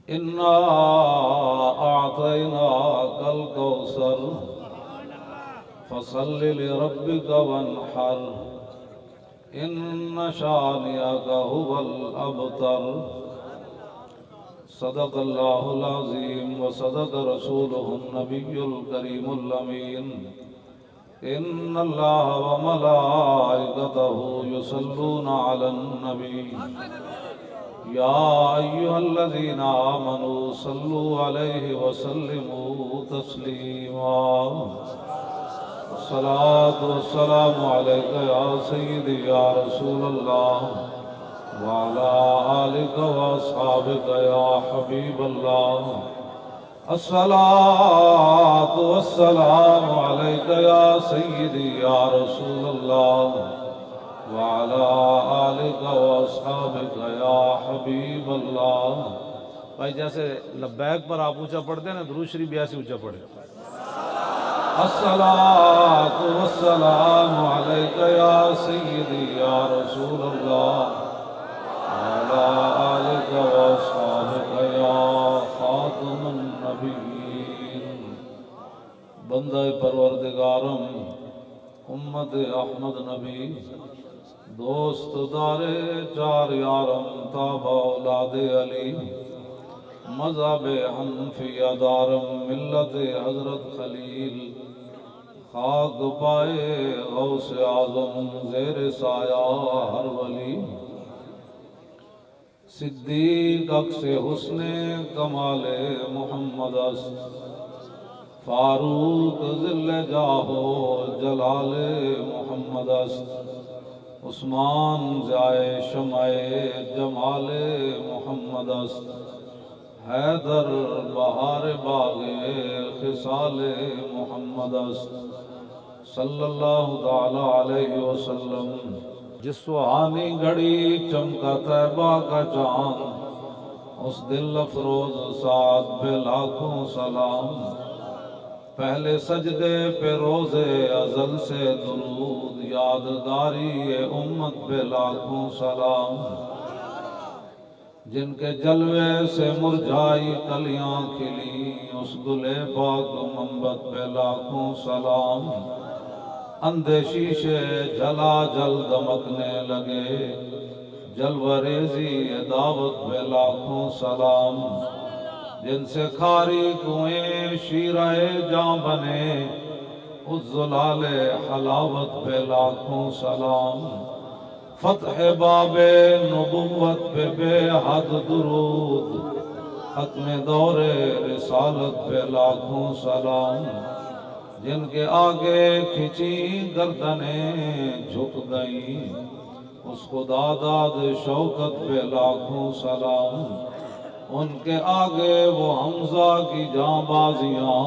إنا أعطيناك الكوثر فصل لربك وانحر إن شانئك هو الأبتر صدق الله العظيم وصدق رسوله النبي الكريم الأمين إن الله وملائكته يصلون على النبي يا أيها الذين آمنوا صلوا عليه وسلموا تسليما الصلاة والسلام عليك يا سيدي يا رسول الله وعلى آلك وأصحابك يا حبيب الله الصلاة والسلام عليك يا سيدي يا رسول الله وعلى آلك وأصحابك يا حبيب اللہ. بھائی جیسے لبیک پر آپ اونچا پڑھتے ہیں نا، درود شریف بھی ایسے اونچا پڑھے. الصلاة والسلام عليك يا سيدي يا رسول الله وعلى آلك وأصحابك يا خاتم النبيين. بندہ پروردگارم امت احمد نبی دوست دار چار یارم تابع اولاد علی مذہب حنفیہ دارم ملت حضرت خلیل خاک پائے غوث اعظم زیر سایہ ہر ولی صدیق عکس حسن کمال محمد است فاروق ذل جاہو جلال محمد است عثمان ضیائے شمع جمال محمد است حیدر بہار باغ خصال محمد است صلی اللہ تعالی علیہ وسلم. جس سہانی گھڑی چمکا طیبہ کا چاند اس دل افروز سعد پہ لاکھوں سلام. پہلے سجدے پہ روز ازل سے درود یادگاری امت پہ لاکھوں سلام. جن کے جلوے سے مرجھائی کلیاں کھلی اس گلے پاک منبت پہ لاکھوں سلام. اندھے شیشے جلا جل دمکنے لگے جلوہ ریزی دعوت پہ لاکھوں سلام. جن سے کھاری کنویں شیرہ جاں بنے اس زلال حلاوت پہ لاکھوں سلام. فتح باب نبوت پہ بے حد درود ختم دور رسالت پہ لاکھوں سلام. جن کے آگے کھچی گردنیں جھک گئیں اس خدا داد شوکت پہ لاکھوں سلام. ان کے آگے وہ حمزہ کی جاں بازیاں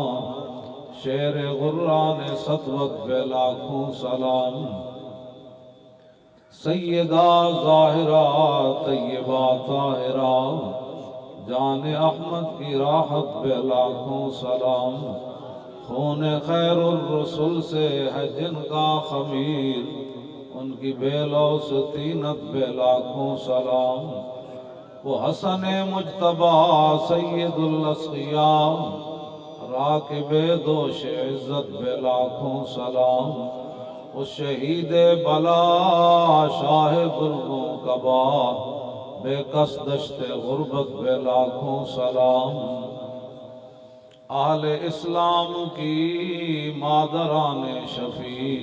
شیر غران سطوت پہ لاکھوں سلام. سیدہ ظاہرہ طیبہ طاہرہ جان احمد کی راحت پہ لاکھوں سلام. خون خیر الرسل سے ہے جن کا خمیر ان کی بے لوث طینت پہ لاکھوں سلام. وہ حسن مجتبی سید الاسقیاء راکب دوش عزت پہ لاکھوں سلام. اس شہید بلا شاہ گرگوں کبا بے کس دشت غربت پہ لاکھوں سلام. اہل اسلام کی مادران شفیع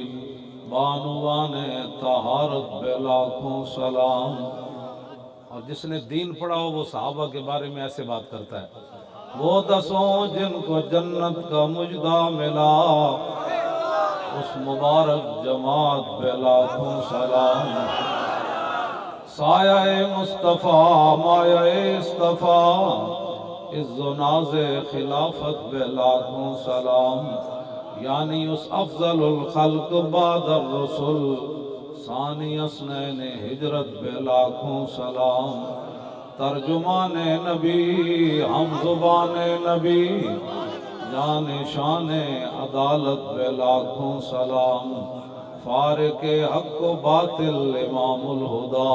بانوان طہارت پہ لاکھوں سلام. اور جس نے دین پڑھا ہو وہ صحابہ کے بارے میں ایسے بات کرتا ہے. وہ دسوں جن کو جنت کا مجدہ ملا اس مبارک جماعت پہ لاکھوں سلام. سایہ مصطفیٰ مایہ اصطفیٰ عز و ناز خلافت پہ لاکھوں سلام. یعنی اس افضل الخلق بعد الرسل ثانی اثنین ہجرت پہ لاکھوں سلام. ترجمان نبی ہم زبان نبی جان شان عدالت پہ لاکھوں سلام. فارق حق و باطل امام الہدا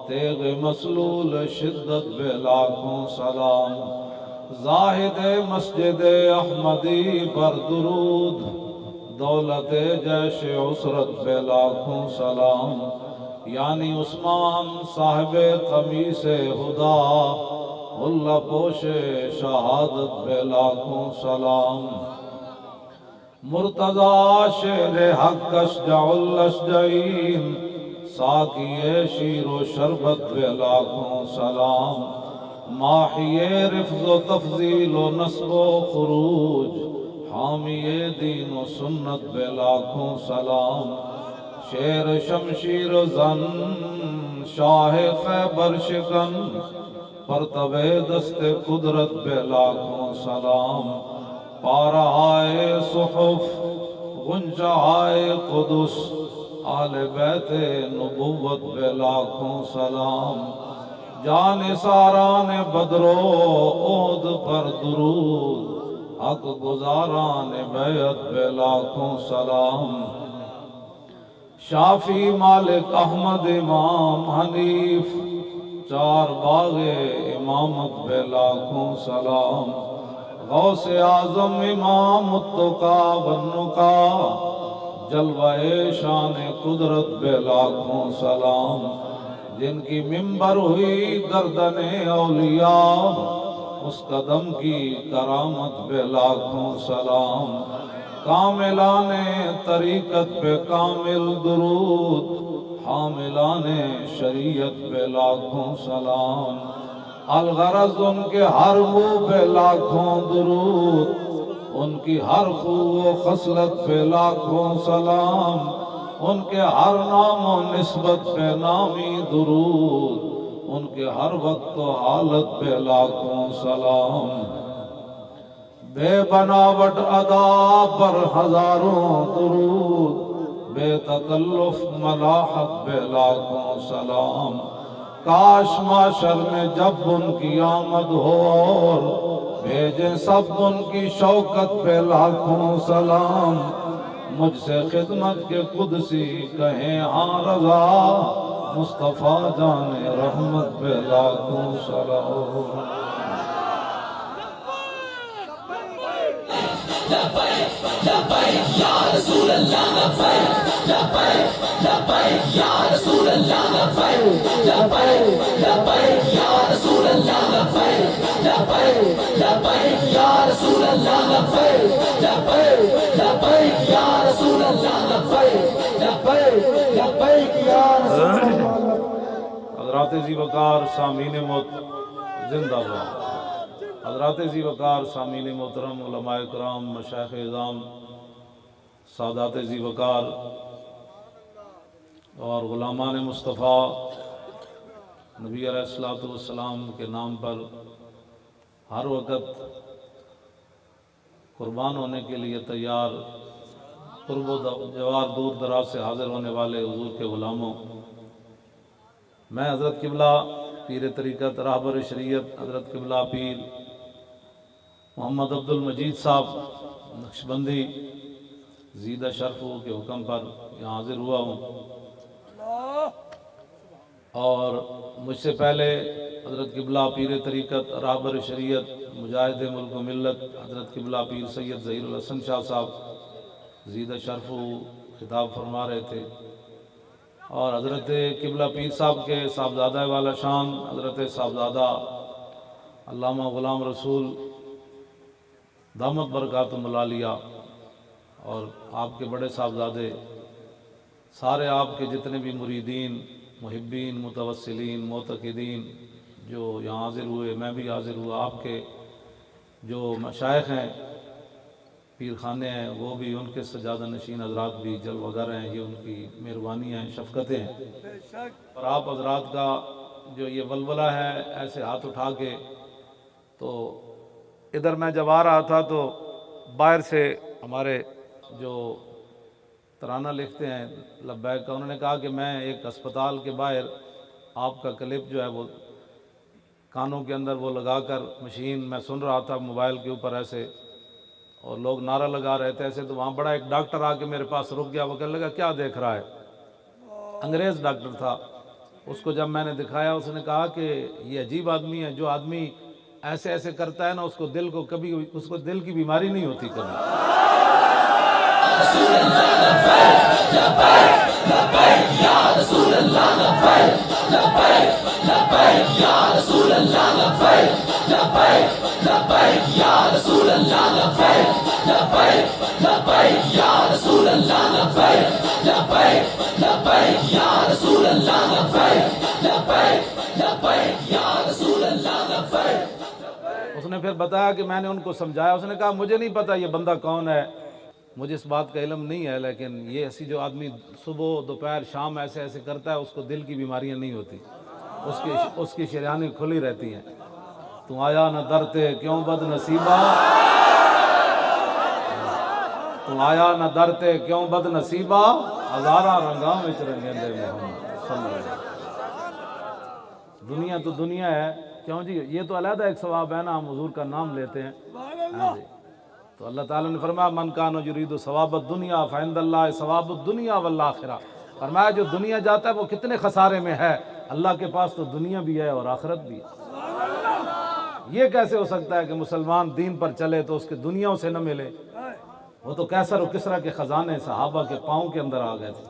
تیغ مسلول شدت بے لاکھوں سلام، زاہد مسجد احمدی پر درود، دولت جیش عسرت بے لاکھوں سلام، یعنی عثمان صاحب قمیص ہدا، اللہ پوش شہادت بے لاکھوں سلام، مرتضی شیر حق اشجع الاشجعین، ساقی شیر و شربت بے لاکھوں سلام، ماحی رفض و تفضیل و نصب و خروج، حامی دین و سنت بے لاکھوں سلام، شیر شمشیر زن شاہ خیبر شکن، پرتو دست قدرت بے لاکھوں سلام، پارہائے صحف غنچہائے قدس، آل بیت نبوت بے لاکھوں سلام، جان ساران بدر و عہد پر درود، حق گزاران بیعت بے لاکھوں سلام، شافی مالک احمد امام حنیف، چار باغ امامت بے لاکھوں سلام، غوث اعظم امام التقا والنقا، جلوہ شان قدرت بے لاکھوں سلام، جن کی منبر ہوئی گردن اولیاء، اس قدم کی کرامت بے لاکھوں سلام، کاملان طریقت پہ کامل درود، حاملان شریعت پہ لاکھوں سلام، الغرض ان کے ہر منہ پہ لاکھوں درود، ان کی ہر خو و خصلت پہ لاکھوں سلام، ان کے ہر نام و نسبت پہ نامی درود، ان کے ہر وقت و حالت پہ لاکھوں سلام، بے بناوٹ ادا پر ہزاروں درود، بے تکلف ملاحت پہ لاکھوں سلام، کاش معاشر میں جب ان کی آمد ہو اور بھیجیں سب ان کی شوکت پہ لاکھوں سلام، مجھ سے خدمت کے قدسی کہیں ہاں رضا، مصطفیٰ جان رحمت پہ لاکھوں سلام۔ یا رسول اللہ لبیک لبیک لبیک یا رسول اللہ لبیک لبیک لبیک یا رسول اللہ لبیک لبیک لبیک یا رسول اللہ لبیک لبیک لبیک یا رسول اللہ لبیک لبیک لبیک یا رسول اللہ۔ حضرات ذی وقار سامعین زندہ باد، حضرات ذی وقار سامعین محترم، علماء کرام، مشائخ اعظام، سادات ذی وقار اور غلامان مصطفیٰ، نبی علیہ السلام کے نام پر ہر وقت قربان ہونے کے لیے تیار، قرب و جوار دور دراز سے حاضر ہونے والے حضور کے غلاموں، میں حضرت قبلہ پیر طریقت راہبر شریعت حضرت قبلہ پیر محمد عبد المجید صاحب نقشبندی زیدہ شرفو کے حکم پر یہاں حاضر ہوا ہوں، اور مجھ سے پہلے حضرت قبلہ پیر طریقت راہبر شریعت مجاہد ملک و ملت حضرت قبلہ پیر سید ظہیر الحسن شاہ صاحب زیدہ شرفو خطاب فرما رہے تھے، اور حضرت قبلہ پیر صاحب کے صاحبزادہ والا شان حضرت صاحبزادہ علامہ غلام رسول دامت برکاتہم العالیہ اور آپ کے بڑے صاحبزادے، سارے آپ کے جتنے بھی مریدین، محبین، متوسلین، معتقدین جو یہاں حاضر ہوئے، میں بھی حاضر ہوا، آپ کے جو مشائخ ہیں، پیر خانے ہیں، وہ بھی، ان کے سجادہ نشین حضرات بھی جلوہ گر ہیں، یہ ان کی مہربانیاں ہیں، شفقتیں ہیں، اور آپ حضرات کا جو یہ ولولہ ہے ایسے ہاتھ اٹھا کے، تو ادھر میں جب آ رہا تھا تو باہر سے ہمارے جو ترانہ لکھتے ہیں لبیک کا، انہوں نے کہا کہ میں ایک اسپتال کے باہر آپ کا کلپ جو ہے وہ کانوں کے اندر وہ لگا کر مشین میں سن رہا تھا موبائل کے اوپر ایسے، اور لوگ نعرہ لگا رہے تھے ایسے، تو وہاں بڑا ایک ڈاکٹر آ کے میرے پاس رک گیا، وہ کہنے لگا کیا دیکھ رہا ہے؟ انگریز ڈاکٹر تھا، اس کو جب میں نے دکھایا اس نے کہا کہ یہ عجیب آدمی ہے، جو آدمی ایسے ایسے کرتا ہے نا اس کو دل کی بیماری نہیں ہوتی کبھی۔ اس نے پھر بتایا کہ میں نے ان کو سمجھایا، اس نے کہا مجھے نہیں پتا یہ بندہ کون ہے، مجھے اس بات کا علم نہیں ہے، لیکن یہ ایسی جو آدمی صبح دوپہر شام ایسے ایسے کرتا ہے اس کو دل کی بیماریاں نہیں ہوتی، اس کی شریانیں کھلی رہتی ہیں۔ تو آیا نہ درتے کیوں بد نصیبہ، تو آیا نہ درتے کیوں بد نصیبہ، ہزارہ رنگاں وچ رنگیندے محمد صلی اللہ علیہ وسلم۔ دنیا تو دنیا ہے، کیوں جی یہ تو علیحدہ ایک ثواب ہے نا، ہم حضور کا نام لیتے ہیں۔ ہاں جی، تو اللہ تعالیٰ نے فرمایا من کان یرید ثواب الدنیا فعند اللہ ثواب الدنیا والآخرہ، فرمایا جو دنیا جاتا ہے وہ کتنے خسارے میں ہے، اللہ کے پاس تو دنیا بھی ہے اور آخرت بھی ہے۔ یہ کیسے ہو سکتا ہے کہ مسلمان دین پر چلے تو اس کے دنیا سے نہ ملے؟ وہ تو کیسر و کسرا کے خزانے صحابہ کے پاؤں کے اندر آ گئے تھے۔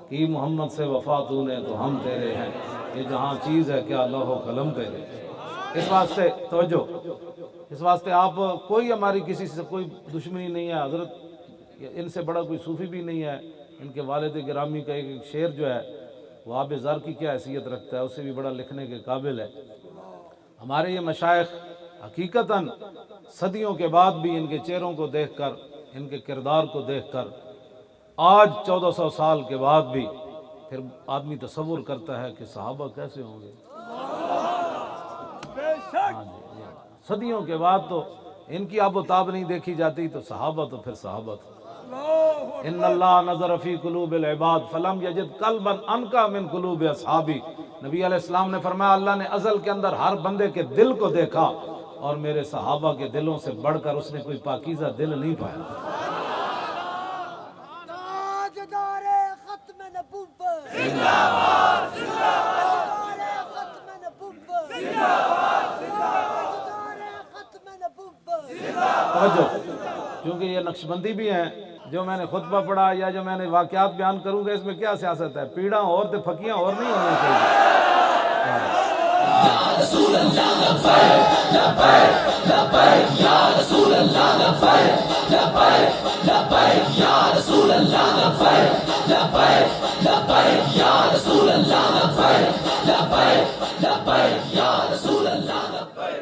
کی محمد سے وفا تو نے تو ہم تیرے ہیں، یہ جہاں چیز ہے کیا لوح و قلم تیرے۔ اس واسطے توجہ، اس واسطے آپ کوئی ہماری کسی سے کوئی دشمنی نہیں ہے، حضرت ان سے بڑا کوئی صوفی بھی نہیں ہے، ان کے والد گرامی کا ایک شعر جو ہے وہ آب زر کی کیا حیثیت رکھتا ہے، اس سے بھی بڑا لکھنے کے قابل ہے۔ ہمارے یہ مشائخ حقیقتاً صدیوں کے بعد بھی ان کے چہروں کو دیکھ کر، ان کے کردار کو دیکھ کر، آج 1400 سال کے بعد بھی پھر آدمی تصور کرتا ہے کہ صحابہ کیسے ہوں گے۔ ہاں جی، صدیوں کے بعد تو ان کی آب و تاب نہیں دیکھی جاتی، تو صحابہ تو پھر صحابہ تھا۔ ان اللہ نظر فی قلوب العباد فلم یجد قلبا انقی من قلوب اصحابی، نبی علیہ السلام نے فرمایا اللہ نے ازل کے اندر ہر بندے کے دل کو دیکھا اور میرے صحابہ کے دلوں سے بڑھ کر اس نے کوئی پاکیزہ دل نہیں پایا۔ تاجدار ختم نبوت، زندہ باد، زندہ باد، تاجدار ختم نبوت، زندہ باد، زندہ باد، تاجدار ختم نبوت، زندہ باد۔ توجہ، کیونکہ یہ نقشبندی بھی ہیں، جو میں نے خطبہ پڑھا یا جو میں نے واقعات بیان کروں گا اس میں کیا سیاست ہے، پیڑاں اور تے پھکیاں اور نہیں ہونا چاہیے۔ یا رسول اللہ لبیک لبیک لبیک یا رسول اللہ لبیک لبیک لبیک یا رسول اللہ لبیک لبیک لبیک یا رسول اللہ لبیک لبیک لبیک یا رسول اللہ لبیک۔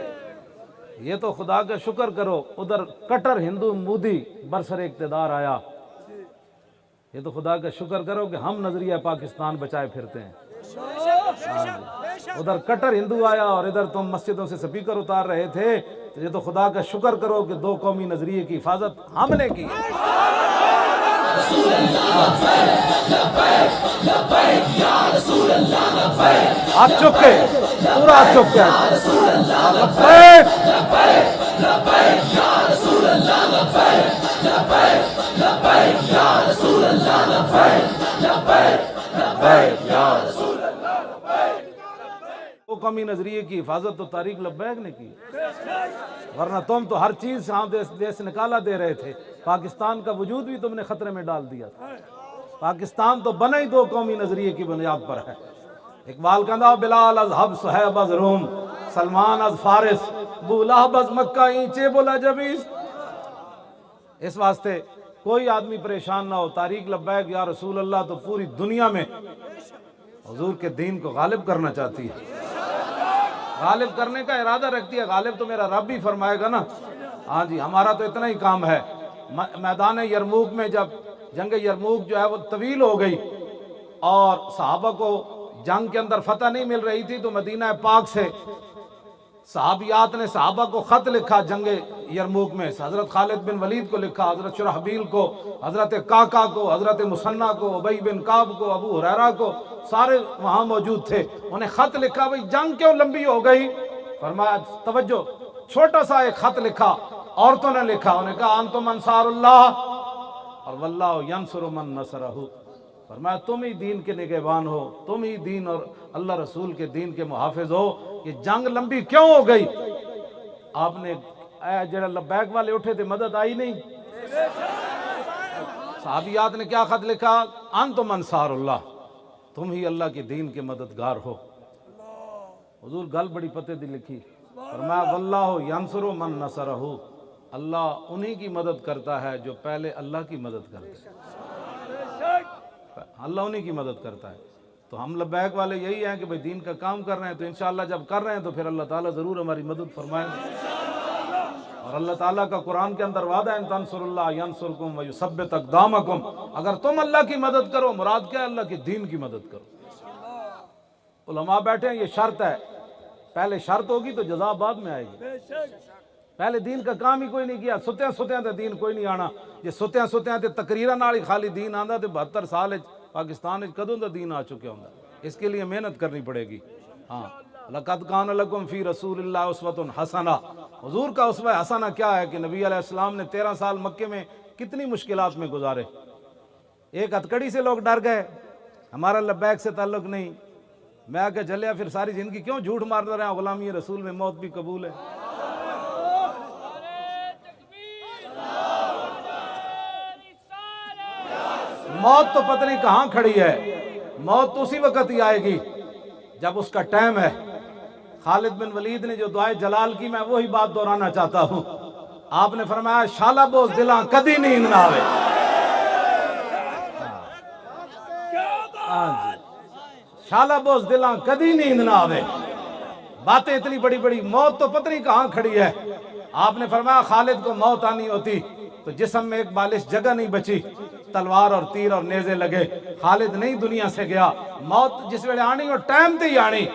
یہ تو خدا کا شکر کرو، ادھر کٹر ہندو مودی برسر اقتدار آیا، یہ تو خدا کا شکر کرو کہ ہم نظریہ پاکستان بچائے پھرتے ہیں۔ ادھر کٹر ہندو آیا اور ادھر تم مسجدوں سے سپیکر اتار رہے تھے، تو یہ تو خدا کا شکر کرو کہ دو قومی نظریے کی حفاظت ہم نے کی۔ آپ چکے پورا چکے وہ قومی نظریے کی حفاظت تو طارق لبیک نے کی، ورنہ تم تو ہر چیز سے ہاں دیس نکالا دے رہے تھے، پاکستان کا وجود بھی تم نے خطرے میں ڈال دیا تھا۔ پاکستان تو بنا ہی دو قومی نظریے کی بنیاد پر ہے۔ اقبال کہندا بلال از حب صہیب از روم، سلمان از فارس، ابو لہب از مکہ اینچے بولا جبیس۔ اس واسطے کوئی آدمی پریشان نہ ہو، طارق لبیک یا رسول اللہ تو پوری دنیا میں حضور کے دین کو غالب کرنا چاہتی ہے، غالب کرنے کا ارادہ رکھتی ہے۔ غالب تو میرا رب ہی فرمائے گا نا۔ ہاں جی، ہمارا تو اتنا ہی کام ہے۔ میدان یرموک میں جب جنگ یرموک جو ہے وہ طویل ہو گئی اور صحابہ کو جنگ کے اندر فتح نہیں مل رہی تھی، تو مدینہ پاک سے صحابیات نے صحابہ کو خط لکھا جنگ یرموک میں، حضرت خالد بن ولید کو لکھا، حضرت شرحبیل کو، حضرت کاکا کو، حضرت مسنہ کو، ابی بن کعب کو، ابو ہریرہ کو، سارے وہاں موجود تھے۔ انہیں خط لکھا بھئی جنگ کیوں لمبی ہو گئی؟ فرمایا توجہ، چھوٹا سا ایک خط لکھا، عورتوں نے لکھا، انہیں کہا انتم انصار اللہ اور واللہ ینصر من نصرہ، فرمایا تم ہی دین کے نگہبان ہو، تم ہی دین اور اللہ رسول کے دین کے محافظ ہو. یہ جنگ لمبی کیوں ہو گئی؟ آپ نے جڑا لبیک والے اٹھے تھے مدد آئی نہیں. صحابیات نے کیا خط لکھا؟ انتم انصار اللہ، تم ہی اللہ کے دین کے مددگار ہو. حضور گل بڑی پتے دی لکھی، فرمایا واللہ ینصر من نصرہ، اللہ انہی کی مدد کرتا ہے جو پہلے اللہ کی مدد کرتے ہیں. اللہ انہی کی مدد کرتا ہے. تو ہم لبیک والے یہی ہیں کہ بھئی دین کا کام کر رہے ہیں، تو انشاءاللہ جب کر رہے ہیں تو پھر اللہ تعالیٰ ضرور ہماری مدد فرمائیں گے. اور اللہ تعالیٰ کا قرآن کے اندر وعدہ ہے ان تنصر اللہ ینصرکم ویثبت اقدامکم، اگر تم اللہ کی مدد کرو، مراد کیا ہے؟ اللہ کے دین کی مدد کرو. علماء بیٹھے ہیں، یہ شرط ہے، پہلے شرط ہوگی تو جزا بعد میں آئے گی. پہلے دین کا کام ہی کوئی نہیں کیا، ستیاں ستیاں تے دین کوئی نہیں آنا. یہ ستیاں ستیاں تے تقریراں نال ہی خالی دین آندا تے 72 سال پاکستان وچ کدوں دا دین آ چکا ہوندا. اس کے لیے محنت کرنی پڑے گی. ہاں، لقد کان لکم فی رسول اللہ اسوۃ حسنہ. حضور کا اسوہ حسنہ کیا ہے کہ نبی علیہ السلام نے 13 سال مکے میں کتنی مشکلات میں گزارے. ایک ہتکڑی سے لوگ ڈر گئے، ہمارا لبیک سے تعلق نہیں. میں آ کے چلیا پھر ساری زندگی کیوں جھوٹ مارتا رہا؟ غلامی رسول میں موت بھی قبول ہے. موت تو پتہ نہیں کہاں کھڑی ہے، موت تو اسی وقت ہی آئے گی جب اس کا ٹائم ہے. خالد بن ولید نے جو دعائے جلال کی، میں وہی بات دہرانا چاہتا ہوں. آپ نے فرمایا شالا بوز دلاں کدی نیند نہ آوے. شالا بوز دلاں کدی نیند نہ آوے. باتیں اتنی بڑی بڑی، موت تو پتہ نہیں کہاں کھڑی ہے. آپ نے فرمایا خالد کو موت آنی ہوتی تو جسم میں ایک بالش جگہ نہیں بچی، تلوار اور تیر اور نیزے لگے. خالد نہیں دنیا سے گیا. موت جس ویلے آنی اور ٹائم تے ہی آنی.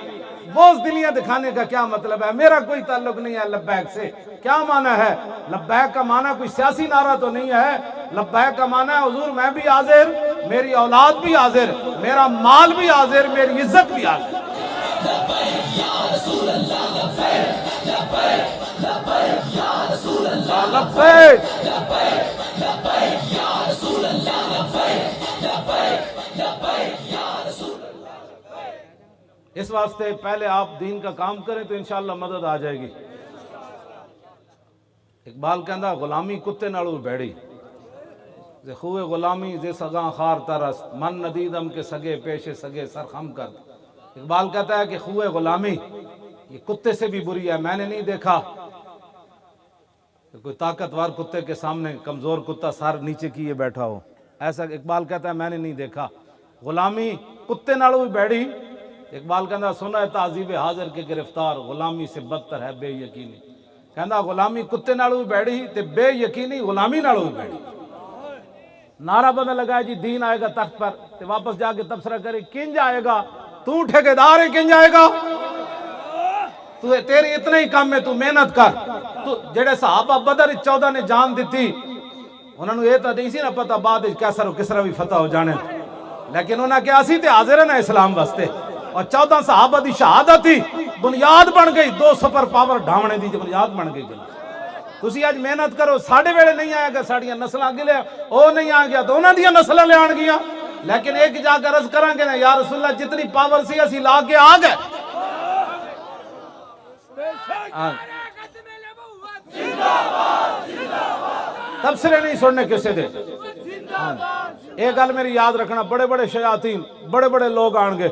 بوز دلیاں دکھانے کا کیا مطلب ہے؟ میرا کوئی تعلق نہیں ہے لبیک سے. کیا معنی ہے لبیک کا؟ معنی کوئی سیاسی نعرہ تو نہیں ہے. لبیک کا معنی ہے حضور میں بھی حاضر، میری اولاد بھی حاضر، میرا مال بھی حاضر، میری عزت بھی حاضر. اس واسطے پہلے آپ دین کا کام کریں تو انشاءاللہ مدد آ جائے گی. اقبال کہندا غلامی کتے نالوں بیڑی، زے خوے غلامی زے سگاں خار ترس، من ندیدم کے سگے پیشے سگے سر خم کر. اقبال کہتا ہے کہ خوے غلامی یہ کتے سے بھی بری ہے. میں نے نہیں دیکھا کہ کوئی طاقتور کتے کے سامنے کمزور کتا سر نیچے کیے بیٹھا ہو. ایسا اقبال کہتا ہے میں نے نہیں دیکھا. غلامی کتے نالوں بھی بیڑی. اقبال کہندا سنا ہے تعذیب حاضر کے گرفتار، غلامی سے بدتر ہے بے یقینی. کہندا غلامی کتے نالوں بھی بیڑی تے بے یقینی غلامی نالوں بھی بیڑی. نعرہ بدل لگا جی دین آئے گا تخت پر، تے واپس جا کے تبصرہ کرے کنج آئے گا؟ تو ٹھیکیدار ہے، کنج آئے گا؟ تو تیری اتنا ہی کام ہے، تو محنت کر. تو جڑے صحابہ بدر 14 نے جان دیتی، انہوں نے یہ تو نہیں سی نہ پتا بعد کیسر و کسرا بھی فتح ہو جانے، لیکن انہوں نے کیا سی تے حاضر ہے نا اسلام واسطے. اور 14 صحابہ دی شہادت ہی بنیاد بن گئی، 2 سپر پاور ڈھاونے دی بنیاد بن گئی. تسی آج محنت کرو، ساڑھے ویلے نہیں آئے گا ساڑھیاں نسلہ آگے لے، او نہیں آ گیا تو انہاں دیاں نسلہ لے آن گیا. لیکن ایک جا کر عرض کریں گے نا یا رسول اللہ جتنی پاور سی اسی لا کے آ گئے. تبصرے نہیں سننے کسے دے. ایک گل میری یاد رکھنا، بڑے بڑے شیاطین، بڑے بڑے لوگ آن گے،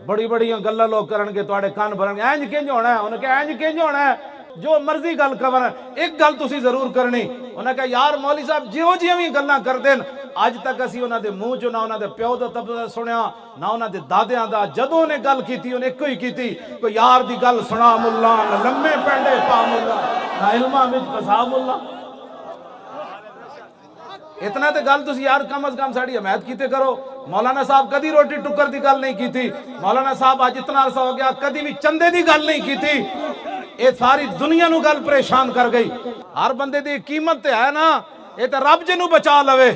بڑی بڑی گلاں لوگ کرن گے، تواڈے کان بھرن گے اینج کنج ہونا ہے. انہوں نے کہا اینج کنج ہونا ہے، جو مرضی گل کرن، ایک گل تسی ضرور کرنی. انہوں نے کہا یار مولوی صاحب جیو جیویں گلاں کردے اج تک اسی انہاں دے منہ چوں نہ انہاں دے پیو دا تبصرہ سنیا نہ انہاں دے دادیاں دا. جدوں نے گل کیتی انہیں ایک ہی کیتی، کوئی یار دی گل سنا ملا، نہ لمے پینڈے پا ملا، نہ علماں وچ پسا ملا. اتنا تے گل تسی یار کم از کم ساڑی حمایت کیتے کرو. مولانا صاحب کدی روٹی ٹکر دی گل نہیں کیتی. مولانا صاحب آج اتنا عرصہ ہو گیا کدی بھی چندے دی گل نہیں کیتی. یہ ساری دنیا نو گل پریشان کر گئی. ہر بندے دی قیمت تے ہے نا، یہ تے رب جنو بچا لوے.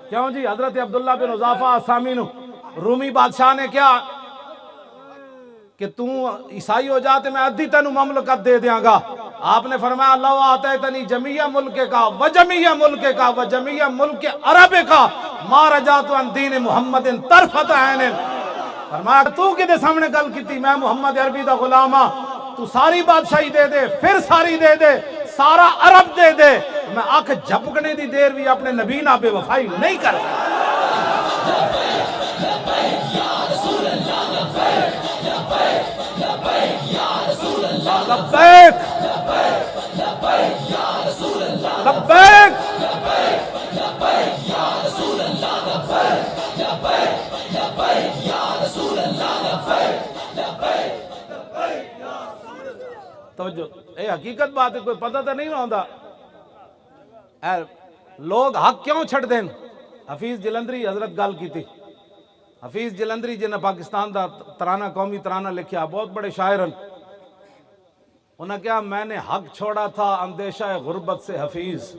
کیوں جی؟ حضرت عبداللہ بن حذافہ اسامی نو رومی بادشاہ نے کیا کہ تو عیسائی ہو جاتے میں ادھی تینو مملکت دے دیاں گا. آپ نے فرمایا اللہ آتیتنی جمیع ملک کا و جمیع ملک کا و جمیع ملک عرب کا ما رجعت عن دین محمد طرفت عین. فرمایا تو کدے سامنے گل کیتی میں محمد عربی دا غلام ہاں, تو ساری بادشاہی دے دے, پھر ساری دے دے, سارا عرب دے دے, میں آنکھ جھپکنے دی دیر بھی اپنے نبی نہ بے وفائی نہیں کر سکتا. لبیک لبیک. توجہ, اے حقیقت بات ہے, کوئی پتہ تو نہیں ہوتا. لوگ حق کیوں چھڑ دیں. حفیظ جلندری حضرت گل کی تھی. حفیظ جلندری جنہیں پاکستان دا ترانہ, قومی ترانہ لکھیا, بہت بڑے شاعر. انہوں نے کہا میں نے حق چھوڑا تھا اندیشہ غربت سے حفیظ.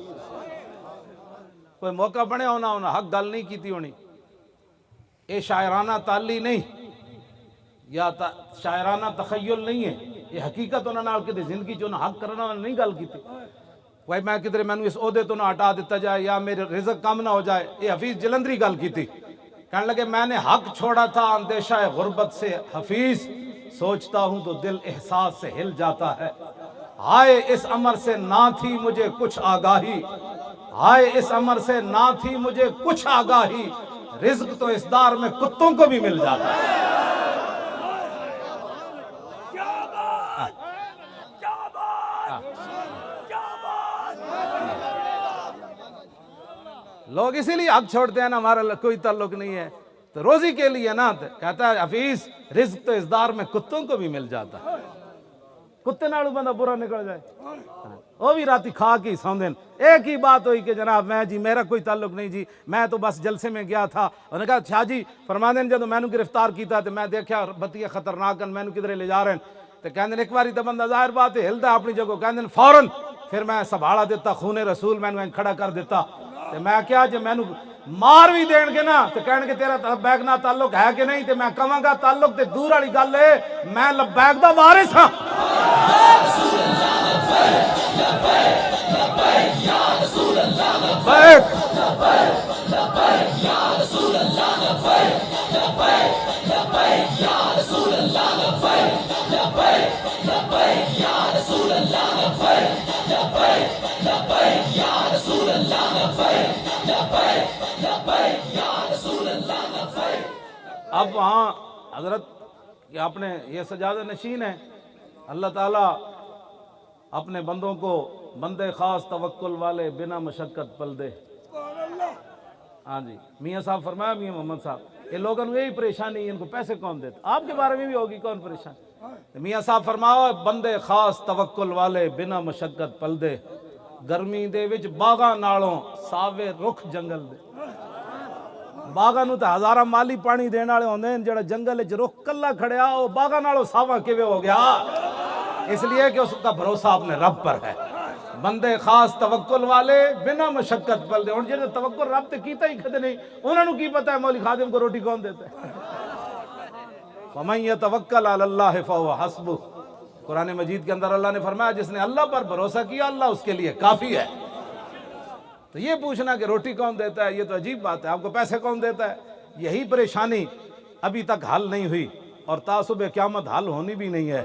کوئی موقع بنے ہونا, انہوں نے حق گل نہیں کی تھی ہونی. یہ شاعرانہ تعلی نہیں یا شاعرانہ تخیل نہیں ہے, یہ حقیقت انہوں نے کدھر زندگی جو حق کرنا نہیں گل کی تھی. بھائی میں کدھر میں اس عہدے تو نہ ہٹا دیتا جائے یا میرے رزق کم نہ ہو جائے. یہ حفیظ جلندری گل کی تھی. کہنے لگے میں نے حق چھوڑا تھا اندیشہ غربت سے حفیظ, سوچتا ہوں تو دل احساس سے ہل جاتا ہے. ہائے اس امر سے نہ تھی مجھے کچھ آگاہی, ہائے اس امر سے نہ تھی مجھے کچھ آگاہی, رزق تو اس دار میں کتوں کو بھی مل جاتا ہے. لوگ اسی لیے حق چھوڑتے ہیں نا, ہمارا کوئی تعلق نہیں ہے تو روزی کے لیے نا. کہتا ہے حفیظ رزق تو اس دار میں کتوں کو بھی مل جاتا ہے. کتے نالو بندہ برا نکل جائے, وہ بھی راتی کھا کے سو دن. ایک ہی بات ہوئی کہ جناب میں جی میرا کوئی تعلق نہیں جی, میں تو بس جلسے میں گیا تھا. انہوں نے کہا شاہ جی فرما دیں جب میں نے گرفتار کیتا تو میں دیکھا بتیا خطرناک میں نے کدھر لے جا رہے ہیں. تو کہندے ایک باری تو بندہ ظاہر بات ہے ہلدا اپنی جگہ, کہندے فوراً پھر میں سنبھالا دیتا, خون رسول میں نے کھڑا کر دیتا. تو میں کیا جب میں نے مار بھی دین گے نا تو کہنے کہ تیرا لبیک نہ تعلق ہے کہ نہیں, تو میں کہاں گا تعلق تے دور والی گل ہے, میں لبیک دا وارث ہاں. اب وہاں حضرت کہ اپنے یہ سجادہ نشین ہے, اللہ تعالیٰ اپنے بندوں کو بندے خاص توکل والے بنا مشقت پل دے. ہاں جی, میاں صاحب فرمایا, میاں محمد صاحب, یہ لوگوں نے یہی پریشانی, ان کو پیسے کون دیتے, آپ کے بارے میں بھی ہوگی کون پریشان. میاں صاحب فرمایا بندے خاص توکل والے بنا مشقت پل دے, گرمی دے وچ باغاں نالوں ساوے رخ جنگل دے. باغاں نو تے ہزاراں مالی پانی دین والے ہوندے ہیں, جڑا جنگل وچ رخ کلا کھڑیا او باغاں نالوں ساواں کیویں ہو گیا, اس لیے کہ اس کا بھروسہ اپنے رب پر ہے. بندے خاص توکل والے بنا مشقت پل دے. ہن جے توکل رب تے کیتا ہی کدے نہیں, انہاں نو کی پتہ ہے مولوی خادم کو روٹی کون دیتا ہے. وَمَن يَتَوَكَّلْ عَلَى اللَّهِ فَهُوَ حَسْبُهُ, قرآن مجید کے اندر اللہ نے فرمایا جس نے اللہ پر بھروسہ کیا اللہ اس کے لیے کافی ہے. تو یہ پوچھنا کہ روٹی کون دیتا ہے یہ تو عجیب بات ہے, آپ کو پیسے کون دیتا ہے, یہی پریشانی ابھی تک حل نہیں ہوئی اور تعصب قیامت حل ہونی بھی نہیں ہے.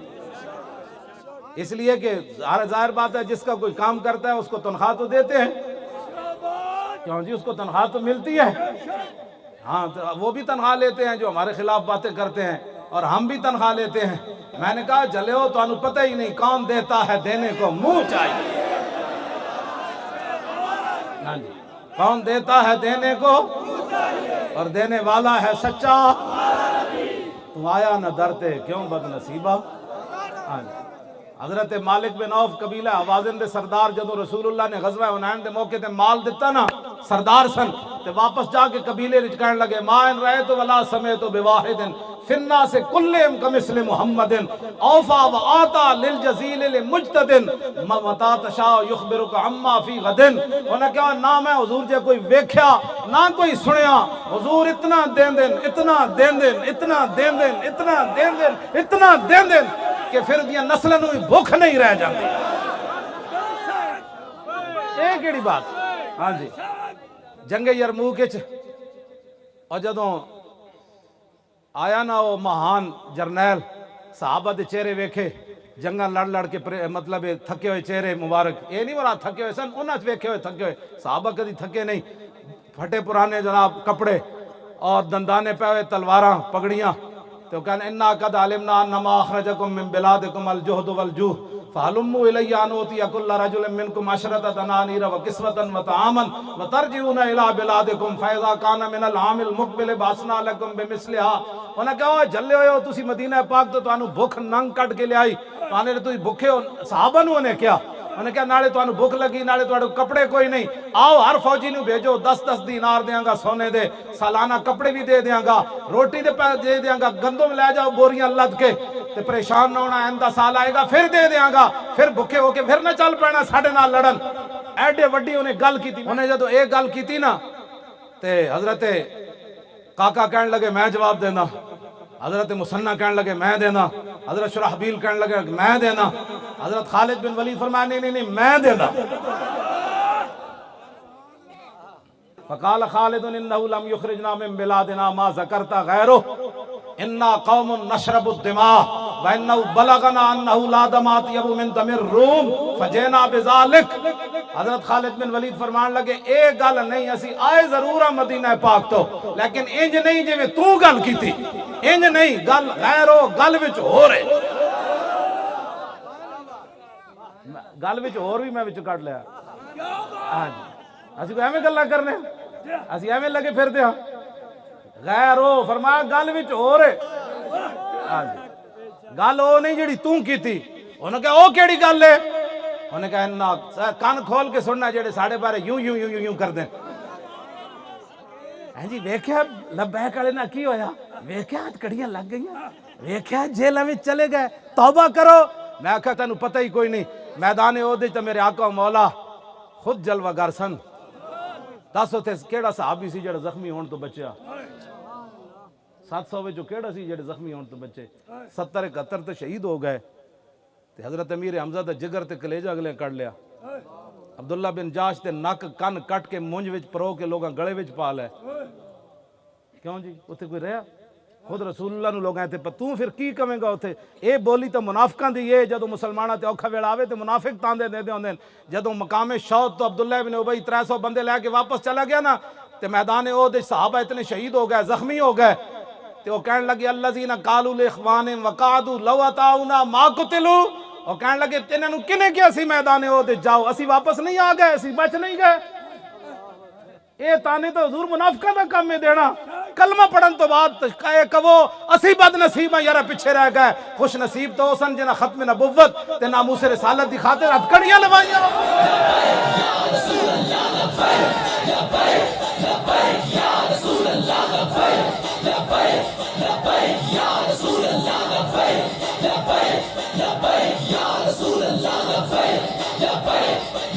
اس لیے کہ ظاہر بات ہے جس کا کوئی کام کرتا ہے اس کو تنخواہ تو دیتے ہیں, کیوں جی اس کو تنخواہ تو ملتی ہے. ہاں تو وہ بھی تنخواہ لیتے ہیں جو ہمارے خلاف باتیں کرتے ہیں, اور ہم بھی تنخواہ لیتے ہیں. میں نے کہا جلے ہو تو انہوں پتہ ہی نہیں کون دیتا ہے, دینے کو منہ چاہیے. ہاں جی, کون دیتا ہے دینے کو, اور دینے والا ہے سچا. تم آیا نہ ڈرتے کیوں بد نصیبہ. ہاں جی, حضرت مالک بن عوف قبیلہ آوازن دے سردار جدو رسول اللہ نے غزوہ حنین دے موقع تے مال دیتا نا, سردار سن, تے واپس جا کے قبیلے وچ کہنے لگے ما ان رأیت ولا سمیت بواحد فی الناس کلہم کمثل محمد اوفا وآتا للجزیل لمجتد متا تشاء یخبرک عما فی غد. انہاں کہا نہ میں حضور جے کوئی ویکھیا نہ کوئی سنیا, حضور اتنا دین دین اتنا دین دین اتنا دین دین اتنا دین دین اتنا دین دین کہ پھر دیاں نسلوں بھی بھوک نہیں رہ جاتی. یہ کیڑی بات. ہاں جی, جنگ یرموک وچ اور جدوں آیا نا وہ مہان جرنیل صحابہ دے چہرے ویکھے جنگاں لڑ لڑ کے مطلب تھکے ہوئے چہرے مبارک، یہ نہیں مراد تھکے ہوئے سن، انہاں ویکھے ہوئے تھکے ہوئے، صحابہ کدی تھکے نہیں، پھٹے پرانے جناب کپڑے اور دندانے پہ ہوئے تلواراں پگڑیاں، تو کہنے انا قد علمنا انما اخرجکم من بلادکم الجہد والجوع فہلموا الی ان اوتی کل رجل منکم عشرۃ دنانیر وکسوۃ وطعاما وترجعون الی بلادکم فاذا کان من العام المقبل بعثنا لکم بمثلها، انہاں کہا جلے ہوئے ہو تسی مدینہ پاک تو تانوں بھوک ننگ کٹ کے لے آئی، تانے تسی بھوکے ہو، صحابہ نو انہیں کیا انہیں کہا نالے تانوں بھوک لگی نالے تواڈے کپڑے کوئی نہیں، آؤ ہر فوجی نو بھیجو 10-10 دینار دیاں گا سونے دے، سالانہ کپڑے بھی دے دیاں گا، روٹی دے دیاں گا، گندم لے جاؤ بوریاں لد کے تے پریشان نہ ہونا، آئندہ سال آئے گا پھر دے دیاں گا، پھر بھوکے ہو کے پھر نہ چل پینا ساڈے نال لڑن۔ ایڈے وڈی انہیں گل کی تھی، انہیں جدو ایک گل کی تھی نا تے حضرت کاکا کہنے لگے میں جواب دینا، حضرت مسنہ کہنے لگے میں دینا، حضرت شرحبیل کہنے لگے میں دینا، حضرت خالد بن ولید فرمایا نہیں میں دینا۔ فقال خالد انه لم يخرجنا من بلادنا ما ذكرت غيره انا قوم نشرب الدماء وانه بلغنا انه لا دم اطيب من دم الروم فجئنا بذلك۔ حضرت خالد بن ولید فرمان لگے اے گل نہیں، اسی آئے ضرور ہیں مدینہ پاک تو، لیکن انج نہیں جویں تو گل کیتی، انج نہیں، گل غیر ہو، گل وچ ہو رہے، گل وچ اور بھی میں وچ کٹ لیا، ہاں جی اسی کو ایویں گلاں کرنے، اسی ایویں لگے پھردے ہاں، غیر ہو فرمایا گل وچ ہو رہے، ہاں جی گل او نہیں جڑی تو کیتی، انہوں نے کہا او کیڑی گل ہے، انہوں نے کہا کان کھول کے سننا جڑے ساڑھے بارے یوں کر دیں، جی ویکھیا لبیک والے نہ کی ہویا، ویکھیا کڑیاں لگ گئیاں، ویکھیا جیلاں وچ چلے گئے، توبہ کرو، میں آکھا تینوں پتہ ہی کوئی نہیں، میدان عہد تے میرے آقا و مولا خود جلوہ گر سن، دس ہوتے کیڑا صحابی سی جڑا زخمی ہون تو بچیا، 700 وچوں کیڑا سی جڑے زخمی ہون تو بچے، 70-71 تے شہید ہو گئے، تے حضرت امیر حمزہ دا جگر تے کلیجہ اگلے کر لیا، عبداللہ بن جاش تے نک کن کٹ کے مونج وچ پرو کے لوگاں گڑے وچ پا لے، کیوں جی اتھے کوئی رہا، خود رسول اللہ نو لوگ آئے تھے پر تو پھر کی کمیں گا اتھے، اے بولی تو منافقاں دی یہ جدو مسلمانہ تے اوکھا ویڑا آوے تے منافق تاندے دے دے ہوندے، جدو مقام شہد تو عبداللہ بن ابی 300 بندے لے کے واپس چلا گیا نا تے میدان عہد صحابہ اتنے شہید ہو گئے، زخمی ہو گئے، تے وہ کہنے لگے الذین قالوا لاخوانہم وقعدوا لو اطاعونا ما قتلوا، اور کہنے لگے تینوں نے کنے کیا سی میدان عہد جاؤ، اسی واپس نہیں آ گئے، اسی بچ نہیں گئے، اے تانے تو حضور منافقہ دا کام میں دینا، کلمہ پڑھن تو بعد کہو اسی بد نصیب ہیں یارا پیچھے رہ گئے، خوش نصیب تو سن جنہ ختم نبوت تے ناموس رسالت دی خاطر ہتھکڑیاں لوائیاں۔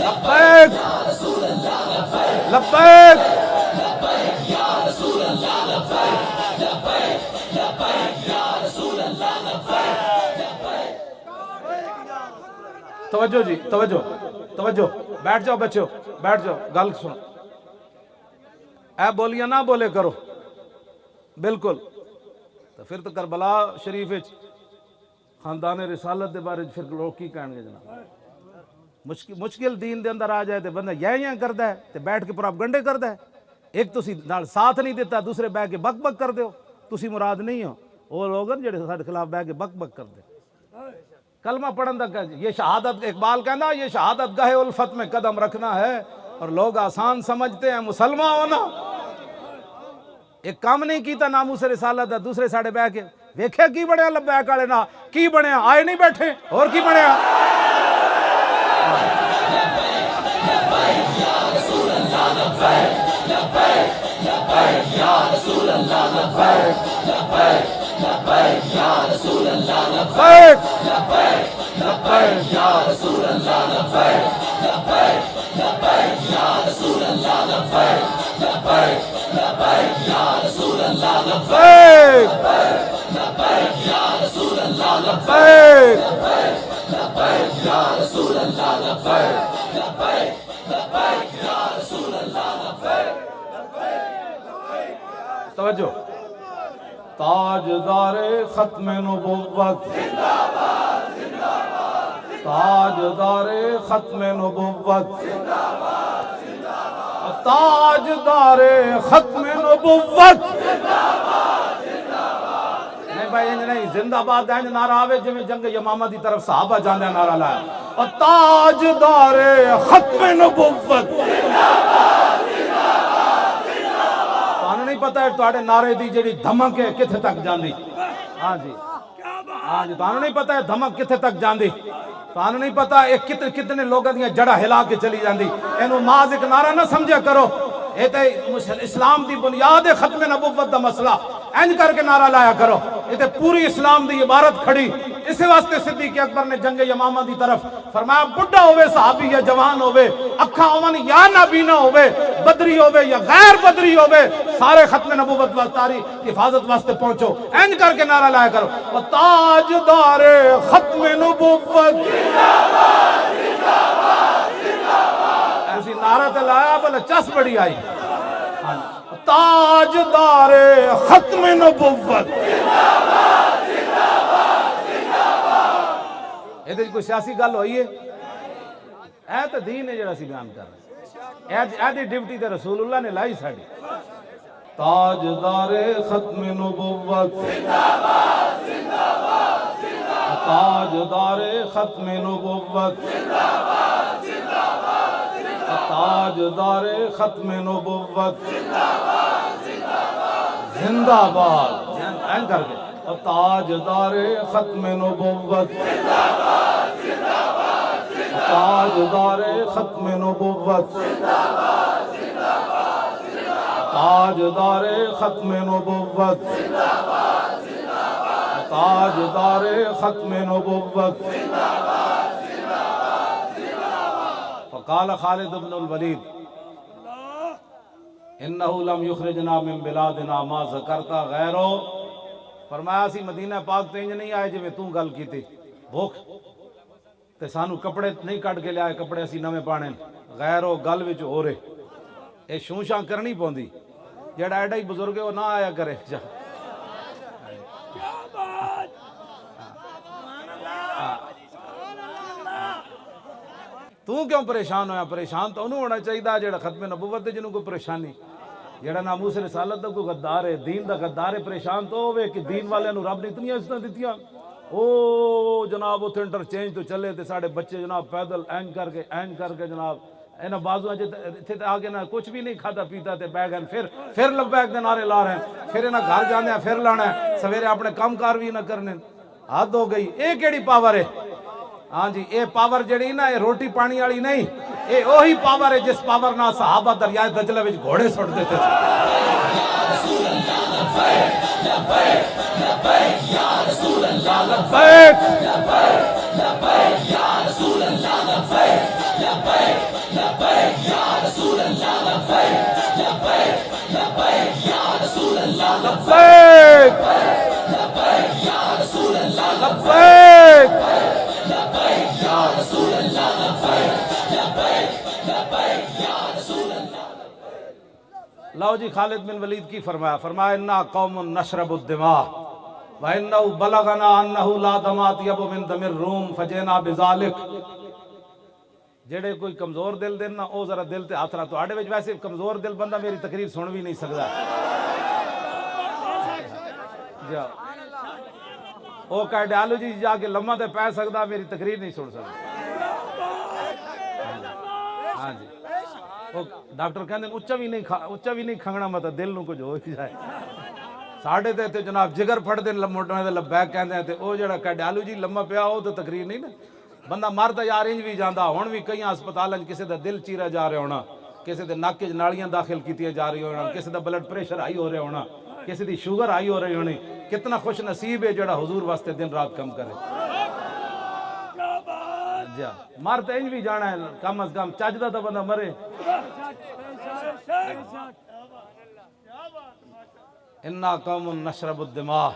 لبیک لبیک توجہ جی توجہ بیٹھ جاؤ بچوں بیٹھ جاؤ، گل سن، اے بولیاں نہ بولے کرو بالکل، تو پھر تو کربلا شریف خاندان رسالت دے بارے پھر لوگ کی کہیں گے جناب، مشکل دین دے اندر آ جائے تو بندہ یہ کرتا ہے تو بیٹھ کے پراپگنڈے کرتا ہے، ایک تسی نال ساتھ نہیں دیتا دوسرے بہ کے بک بک کر دیو، تسی مراد نہیں ہو، وہ لوگ ہیں جڑے سارے خلاف بہ کے بک بک کر دے، کلمہ پڑھن دا یہ شہادت، اقبال کہنا یہ شہادت گاہ الفت میں قدم رکھنا ہے، اور لوگ آسان سمجھتے ہیں مسلمان ہونا، ایک کام نہیں کیتا ناموس رسالت دا، دوسرے ساڑے بہ کے ویکھیا کی بڑھیا لبیک والے نا کی بڑھیا، آئے نہیں بیٹھے اور کی بڑھیا، توجہ، تاجدار ختم نبوت، تاجدار ختم نبوت، تاجدار ختم نبوت. نہیں بھائی انج نہیں، زندہ باد انج نعرہ آوے جویں جنگ یمامہ دی طرف صحابہ جاندے نعرہ لایا، اور تاجدار ختم نبوت. تانوں نہیں پتہ ہے تواڈے نعرے دی جڑی دھمک ہے کتھے تک جاندی. ہاں جی ہاں جی، تانوں نہیں پتہ ہے دھمک کتھے تک جاندی. تانوں نہیں پتہ ایک کتنے لوگاں دیاں جڑا ہلا کے چلی جاندی. اینو ماز ایک نعرہ نہ سمجھا کرو، اے تے اسلام دی بنیاد ہے ختم نبوت دا مسئلہ. اینج کر کے نعرہ لایا کرو، اے تے پوری اسلام دی عبارت کھڑی. اس واسطے صدیق اکبر نے جنگ یمامہ دی طرف فرمایا بڑھا ہوئے صحابی یا جوان ہوئے، اکھاں ہون یا نابینا ہوئے، بدری ہوئے یا غیر بدری ہوئے، سارے ختم نبوت واسطاری حفاظت واسطے پہنچو. اینج کر کے نعرہ لایا کرو، و تاجدار ختم نبوت. اسی نعرہ تے لایا بلے چس بڑی آئی، تاجدار ختم نبوت. یہ کوئی سیاسی گل ہوئی ہے؟ اے تو دین ہے جڑا اسی بیان کر رہے ہیں. اے دی ڈیوٹی تے رسول اللہ نے لائی ساڈی. تاجدار ختم نبوت، تاجدار ختم نبوت، تاجدار ختم نبوت زندہ باد. این کر کے تاجدار ختم نبوت، تاجدار ختم نبوت، تاجدار ختم نبوت، تاجدار ختم نبوت. فقال خالد بن الولید انہو لم یخرجنا من بلادنا ما ذکرتا غیرو. فرمایا سی مدینہ پاک تے انج نہیں آئے جو تو گل کی تھی بھوک تے سانو کپڑے نہیں کٹ کے لے آئے، کپڑے اسی نویں پانے غیرو گل وچ ہو رہے. اے شونشاں کرنی پوندی، جڑا ایڈا ہی بزرگ ہے وہ نہ آیا کرے. تو کیوں پریشان ہویا؟ پریشان تو انہوں ہونا چاہیے جڑا ختم نبوت دے جنہوں کوئی پریشانی، جڑا ناموس رسالت دا کوئی غدار ہے، دین دا غدار ہے. پریشان تو ہوئے کہ دین والے نو رب نے اتنی عزتاں دتیاں. او جناب اتھے انٹرچینج تو چلے تے ساڑے بچے جناب پیدل اینج کر کے جناب انہاں بازو اتھے تے آگے نہ کچھ بھی نہیں کھاتا پیتا تے بیگ ہیں پھر لبیک دے نعرے لا رہے ہیں، پھر انہاں گھر جاندے ہیں پھر لانا ہے، سویرے اپنے کام کار بھی نہ کرنے. حد ہو گئی. اے کیڑی پاور ہے؟ ہاں جی اے پاور جڑی نا اے روٹی پانی والی نہیں، اے وہی پاور ہے جس پاور نہ صحابہ دریائے دجلہ وچ گھوڑے سٹ دیتے تھے. لو جی خالد بن ولید کی فرمایا، فرمایا انا قوم نشرب الدماء وانه بلغنا انه لا دماء اطيب من دم الروم فجئنا بذلك. جڑے کوئی کمزور دل دن نا او ذرا دل تے ہاتھ رکھ. تواڈے وچ ویسے کمزور دل بندہ میری تقریر سن بھی نہیں سکدا. جا او کارڈیالوجی جا کے لمحہ تے پے سکدا، میری تقریر نہیں سن سکدا. ہاں جی ڈاکٹر کہندے اچا بھی نہیں کھنگنا مطلب دل نو کچھ ہو ہی جائے. ساڑھے تے جناب جگر پھڑ دے موٹنے دے لبیک کہندے ہیں تے او جڑا کارڈیالوجی لمحہ پیا او تے تقریر نہیں نا. بندہ مرتا یار انج بھی جاندا. ہن بھی کئی ہسپتالاں کسے دا دل چیرا جا رہا ہونا، کسے دے نک وچ نالیاں داخل کیتیاں جا رہی ہونا، کسے دا بلڈ پریشر ہائی ہو رہا ہونا، کسے دی شوگر ہائی ہو رہی ہونی. کتنا خوش نصیب ہے جڑا حضور واسطے دن رات کم کرے. جا مر تے انج بھی جانا ہے، کم از کم چجدا تا بندہ مرے. انا قوم نشرب الدماء.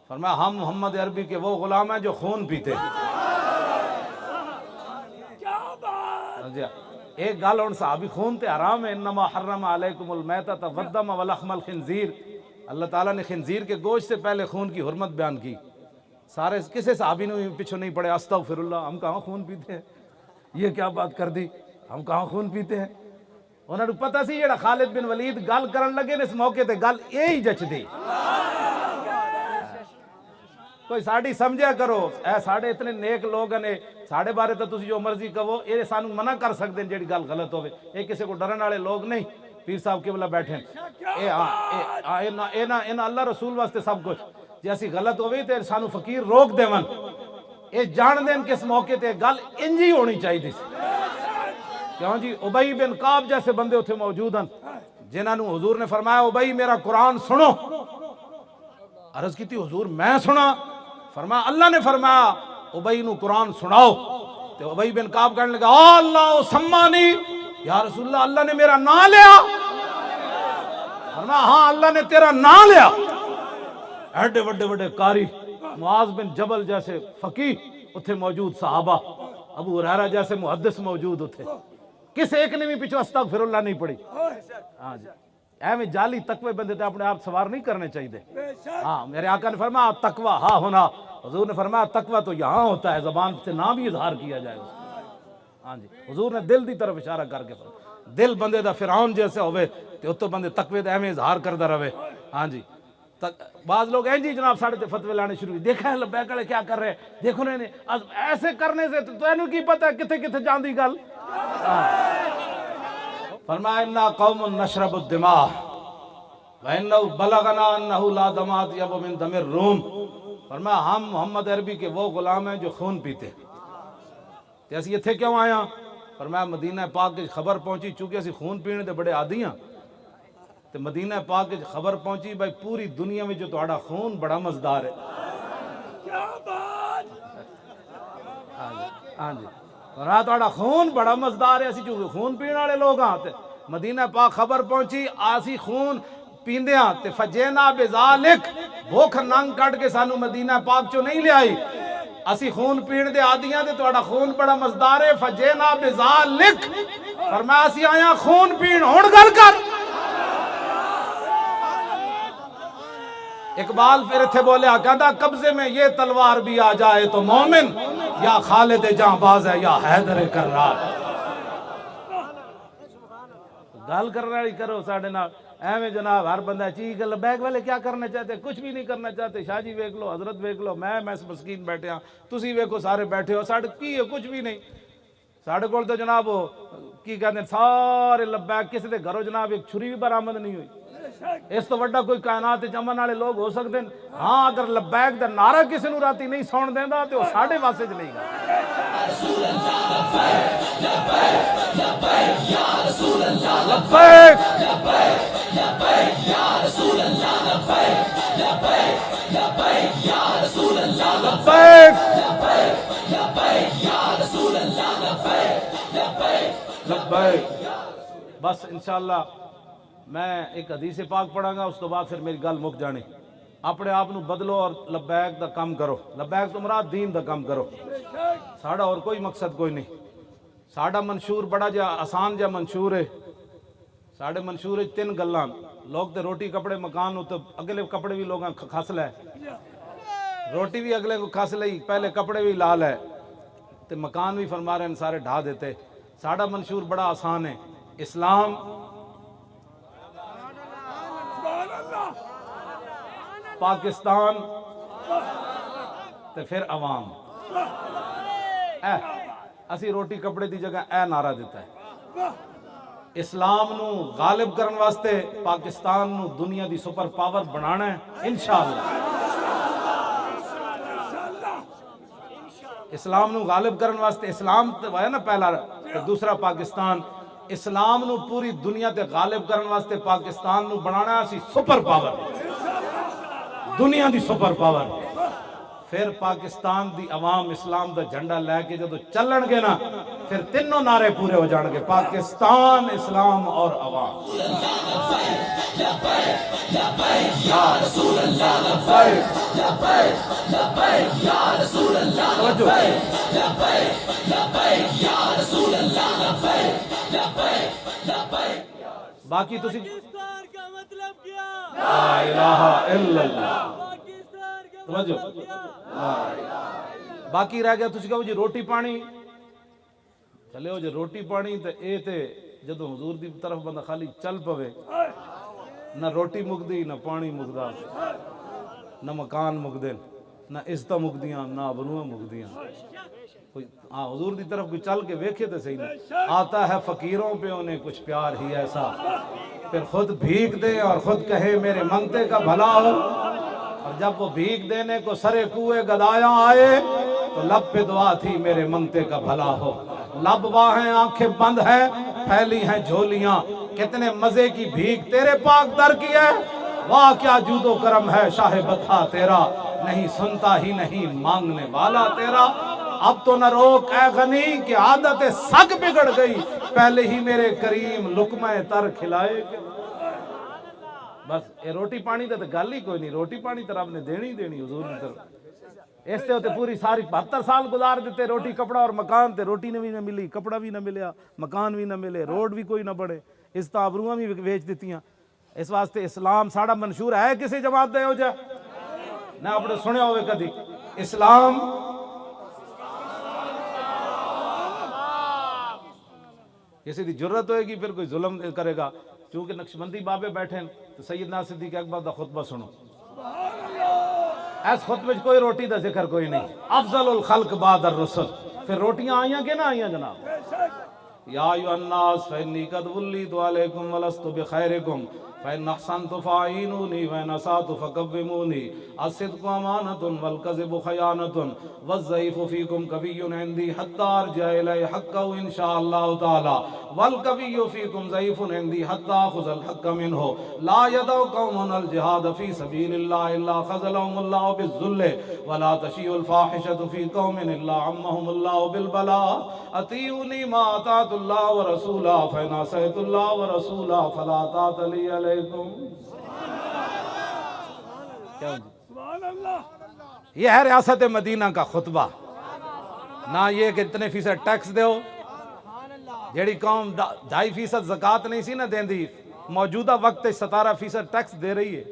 فرمایا ہم محمد عربی کے وہ غلام ہیں جو خون پیتے ہیں. ایک گل ہن صحابی خون تے حرام ہے، انما حرم علیکم المیتۃ والدم ولحم الخنزیر، اللہ تعالیٰ نے خنزیر کے گوشت سے پہلے خون کی حرمت بیان کی. سارے کسے صحابی نے پیچھے نہیں پڑے استغفر اللہ ہم کہاں خون پیتے ہیں، یہ کیا بات کر دی، ہم کہاں خون پیتے ہیں. انہوں نے پتہ سی جڑا خالد بن ولید گل کرن لگے نے اس موقع تے گل یہی جچ دی. کوئی ساڑی سمجھا کرو، اے ساڑے اتنے نیک لوگ ہیں، ساڑے بارے تو تسی جو مرضی کہو، یہ سانو منع کر سکتے ہیں جڑی گل غلط ہوئے. یہ کسی کو ڈرن والے لوگ نہیں. پیر صاحب قبلہ بیٹھے اینا اللہ رسول واسطے سب کچھ، جی اسی غلط ہوئی تو سانو فقیر روک دے ون، یہ جان دین کس موقع تے گل انجی ہونی چاہیے تھی. کیوں جی ابئی بن کعب جیسے بندے اتنے موجود ہیں جنہاں نو حضور نے فرمایا ابئی میرا قرآن سنو. عرض کی تھی حضور میں سنا؟ فرمایا اللہ نے فرمایا ابئی نو قرآن سناؤ. تو ابئی بن کعب کہنے لگا اللہ سمانی، یا رسول اللہ اللہ نے میرا نام لیا؟ فرمایا ہاں اللہ نے تیرا نام لیا. ایڈے وڈے وڈے قاری، معاذ بن جبل جیسے فقیہ اتھے موجود، صحابہ ابو ہریرہ جیسے محدث موجود اتھے، کس ایک نے بھی پیچھے استغفر اللہ نہیں پڑھی. ہاں جی ایویں جعلی تقوی بندے تے اپنے آپ سوار نہیں کرنے چاہیے. ہاں میرے آقا نے فرمایا تقوی ہاں ہونا، حضور نے فرمایا تقوی تو یہاں ہوتا ہے، زبان سے نہ بھی اظہار کیا جائے اس کا. ہاں جی حضور نے دل دی طرف اشارہ کر کے فرمایا دل بندے دا فرعون جیسے ہوئے تے اتو بندے تقوی دا ایویں اظہار کردا رہے. ہاں جی بعض لوگ ہیں جی جناب ساڑھے تے فتوے لانے شروع ہوئی، دیکھا ہے لبیک والے کیا کر رہے ہیں، دیکھو نے ایسے کرنے سے تو اینو کی پتہ ہے کتھے کتھے جاندی گل. فرمایا انا قوم نشرب الدماء وانه بلغنا انه لا دماء اطيب من دم الروم. فرمایا ہم محمد عربی کے وہ غلام ہیں جو خون پیتے. تے اسی ایتھے کیوں آیا؟ فرمایا مدینہ پاک کی خبر پہنچی، چونکہ اسی خون پینے دے بڑے عادی ہیں، تے مدینہ پاک کی خبر پہنچی بھائی پوری دنیا میں جو تہاڈا خون بڑا مزدار ہے. کیا بات! ہاں جی رات تہاڈا خون بڑا مزدار ہے، اسی جو خون پینے والے لوگ ہاں. تے مدینہ پاک خبر پہنچی آسی خون پیندیاں تے فجینا بذالک، بھوک ننگ کٹ کے سانو مدینہ پاک چو نہیں لے آئی، اسی خون پین دے آدیاں تے تہاڈا خون بڑا مزدار ہے. فجینا بذالک فرمایا اسی آیا خون پین. ہن گل کر. اقبال پھر تھے بولے کہتا قبضے میں یہ تلوار بھی آ جائے تو مومن یا خالد جاں باز ہے یا حیدر کرار. گل کرنا ہی کرو ساڑھے نال ایویں جناب ہر بندہ چیز لبیک والے کیا کرنا چاہتے، کچھ بھی نہیں کرنا چاہتے. شاہ جی ویکھ لو، حضرت ویکھ لو، میں مسکین بیٹھے ہاں، تسی ویکھو سارے بیٹھے ہو، ساڑھے کی ہے کچھ بھی نہیں. ساڑھے کول تو جناب کی کہتے ہیں سارے لبیک، کسی دے گھروں جناب ایک چھری بھی برآمد نہیں ہوئی. اس تو وڈا کوئی کائنات جمن والے لوگ ہو سکتے ہیں. ہاں اگر لبیک دا نعرہ کسی نو راتی نہیں سون دیندا تے او ساڈے واسطے چ نہیں گا. لبیک لبیک یا رسول اللہ، لبیک لبیک لبیک یا رسول اللہ، لبیک لبیک لبیک یا رسول اللہ، لبیک لبیک لبیک. بس انشاءاللہ میں ایک حدیث پاک پڑھاں گا، اس تو بعد پھر میری گل مک جانی. اپنے آپ نو بدلو اور لبیک دا کام کرو. لبیک تو مراد دین دا کام کرو. ساڑا اور کوئی مقصد کوئی نہیں. ساڑا منشور بڑا جا آسان جا منشور ہے. ساڑے منشور ہے 3 گلاں. لوگ تے روٹی کپڑے مکان ہو تو اگلے کپڑے بھی لوگاں کھس لے، روٹی بھی اگلے کو کھس لئی، پہلے کپڑے بھی لال ہے تے مکان بھی فرما رہے ہیں سارے ڈھا دیتے. ساڑا منشور بڑا آسان ہے، اسلام پاکستان تے پھر عوام. اسی روٹی کپڑے دی جگہ اے نعرہ دیتا ہے. اسلام نو غالب کرن واسطے پاکستان نو دنیا دی سپر پاور بنانا ہے انشاءاللہ. اسلام نو غالب کرن واسطے اسلام تے ہے نا پہلا، دوسرا پاکستان. اسلام نو پوری دنیا تے غالب کرن واسطے پاکستان نو بنانا ہے اسی سپر پاور، دنیا دی سپر پاور. پھر پاکستان دی عوام اسلام دا جھنڈا لے کے جدو چلن گے نا پھر تینوں نعرے پورے ہو جان گے، پاکستان، اسلام اور عوام. یا رسول اللہ لبیک لبیک لبیک یا رسول اللہ لبیک لبیک لبیک یا رسول اللہ لبیک باقی تسی پاکستان کا مطلب کیا؟ لا الہ الا اللہ پاکستان کا توجہ مطلب کیا؟ باقی رہ گیا تسی کہو جی روٹی پانی چلے ہو جی روٹی پانی تے اے تے جدو حضور دی طرف بندہ خالی چل پوے نہ روٹی مکدی نہ پانی مکدا نہ مکان مکدے نہ عزتاں مکدیاں نہ آبروئیں مکدیاں حضور دی طرف کوئی چل کے ویکھے تو صحیح نہیں آتا ہے فقیروں پہ انہیں کچھ پیار ہی ایسا پھر خود بھیک دے اور خود کہے میرے منگتے کا بھلا ہو اور جب وہ بھیک دینے کو سرے کوئے گدایاں آئے تو لب پہ دعا تھی میرے منگتے کا بھلا ہو لب واہیں آنکھیں بند ہیں پھیلی ہیں جھولیاں کتنے مزے کی بھیک تیرے پاک در کی ہے واہ کیا جود و کرم ہے شاہ بطحا تیرا نہیں سنتا ہی نہیں مانگنے والا تیرا اب تو نہ روک اے غنی کہ عادت سگ بگڑ گئی پہلے ہی میرے کریم لقمہ تر کھلائے بس اے روٹی پانی تے گل ہی کوئی نہیں روٹی پانی تے رب نے دینی دینی حضور کی طرف اس تے ہوتے پوری ساری 72 سال گزار دیتے روٹی کپڑا اور مکان تے روٹی بھی نہ ملی کپڑا بھی نہ ملیا مکان بھی نہ ملے روڈ بھی کوئی نہ بڑے اس تابروਆਂ بھی ویچ دیتیاں اس واسطے اسلام ساڑا منشور ہے کسی جماعت دے ہو جا نہ اپنے سنے ہوئے کدی اسلام کسی دی جرت ہوئے گی پھر کوئی ظلم کرے گا چونکہ نقشبندی بابے بیٹھے ہیں تو سیدنا صدیق اکبر دا خطبہ سنو اس خطبے کوئی روٹی دا ذکر کوئی نہیں افضل الخلق بعد الرسل پھر روٹیاں آئیاں کہ نہ آئیاں جناب یا ایھا الناس فإنی قد ولیت علیکم ولست بخیرکم فإن أحسنت فأعینونی وإن أسأت فقومونی الصدق امانۃ والکذب خیانۃ والضعیف فیکم قوی عندی حتی ارجع الی حقہ ان شاء اللہ تعالی والقوی فیکم ضعیف عندی حتی آخذ الحق منہ لا یدع قوم الجہاد فی سبیل اللہ الا خذلهم اللہ بالذل ولا تشیع الفاحشۃ فی قوم الا عمهم اللہ بالبلاء اطیعونی ما اطاعت اللہ ورسولہ فإن عصیت اللہ ورسولہ فلا طاعۃ لی علیکم یہ ہے ریاست مدینہ کا خطبہ نہ یہ کہ اتنے فیصد ٹیکس دیو جیڑی قوم 2.5% زکاة نہیں سی نہ دین دی موجودہ وقت 17% ٹیکس دے رہی ہے